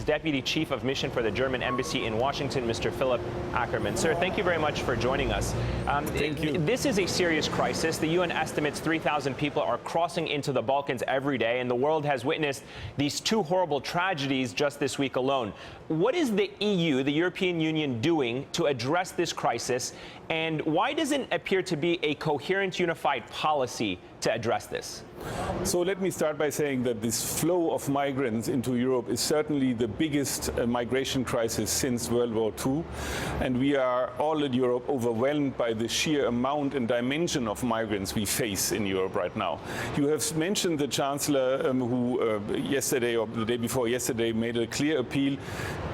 Deputy Chief of Mission for the German Embassy in Washington, Mr. Philip Ackermann. Sir, thank you very much for joining us. Thank you. This is a serious crisis. The UN estimates 3,000 people are crossing into the Balkans every day, and the world has witnessed these two horrible tragedies just this week alone. What is the EU, the European Union, doing to address this crisis, and why doesn't it appear to be a coherent, unified policy to address this? So let me start by saying that this flow of migrants into Europe is certainly the biggest migration crisis since World War II. And we are all in Europe overwhelmed by the sheer amount and dimension of migrants we face in Europe right now. You have mentioned the Chancellor who yesterday or the day before yesterday made a clear appeal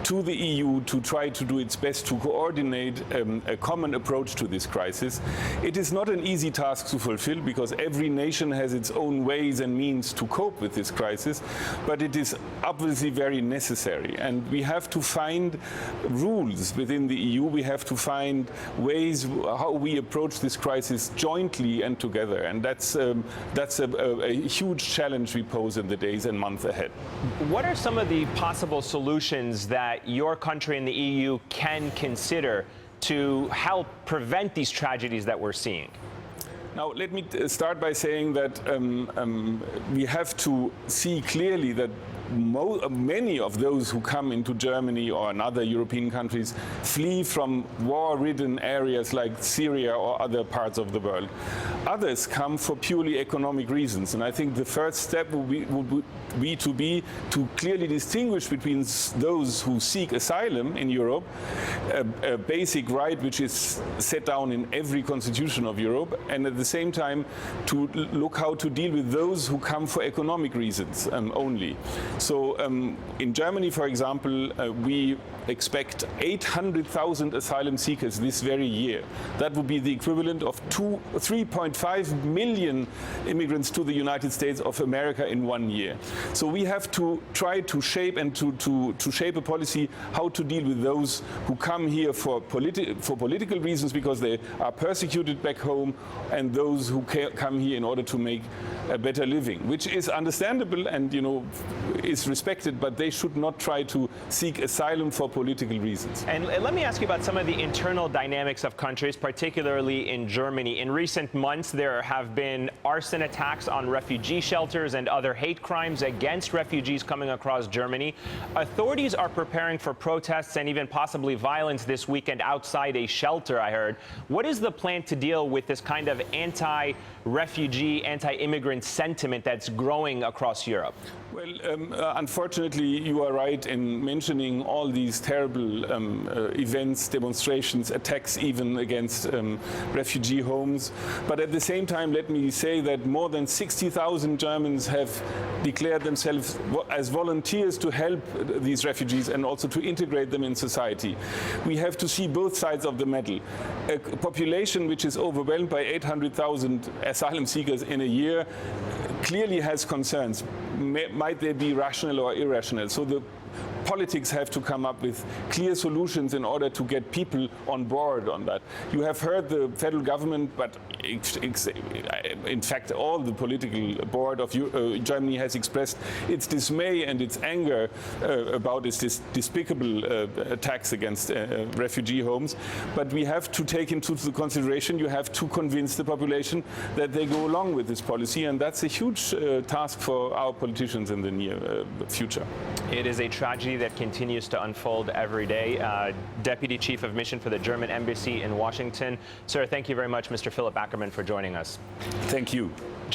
to the EU to try to do its best to coordinate a common approach to this crisis. It is not an easy task to fulfill because every nation has its own ways and means to cope with this crisis, but it is obviously very necessary. And we have to find rules within the EU. We have to find ways how we approach this crisis jointly and together. And that's a huge challenge we pose in the days and months ahead. What are some of the possible solutions that your country and the EU can consider to help prevent these tragedies that we're seeing? Now, let me start by saying that we have to see clearly that many of those who come into Germany or in other European countries flee from war-ridden areas like Syria or other parts of the world. Others come for purely economic reasons, and I think the first step would be to clearly distinguish between those who seek asylum in Europe, a basic right which is set down in every constitution of Europe, and at the same time to look how to deal with those who come for economic reasons only. So in Germany, for example, we expect 800,000 asylum seekers this very year. That would be the equivalent of 3.5 million immigrants to the United States of America in 1 year. So we have to try to shape and to shape a policy how to deal with those who come here for political reasons because they are persecuted back home, and those who come here in order to make a better living, which is understandable and is respected, but they should not try to seek asylum for political reasons. And let me ask you about some of the internal dynamics of countries, particularly in Germany. In recent months, there have been arson attacks on refugee shelters and other hate crimes against refugees coming across Germany. Authorities are preparing for protests and even possibly violence this weekend outside a shelter, I heard. What is the plan to deal with this kind of anti-refugee, anti-immigrant sentiment that's growing across Europe? Well, unfortunately, you are right in mentioning all these terrible events, demonstrations, attacks even against refugee homes. But at the same time, let me say that more than 60,000 Germans have declared themselves as volunteers to help these refugees and also to integrate them in society. We have to see both sides of the medal. A population which is overwhelmed by 800,000 asylum seekers in a year clearly has concerns. Might they be rational or irrational? So the politics have to come up with clear solutions in order to get people on board on that. You have heard the federal government, but in fact all the political board of Germany has expressed its dismay and its anger about this despicable attacks against refugee homes. But we have to take into consideration, you have to convince the population that they go along with this policy, and that's a huge task for our politicians in the near future. It is a tragedy that continues to unfold every day. Deputy Chief of Mission for the German Embassy in Washington. Sir, thank you very much, Mr. Philip Ackermann, for joining us. Thank you.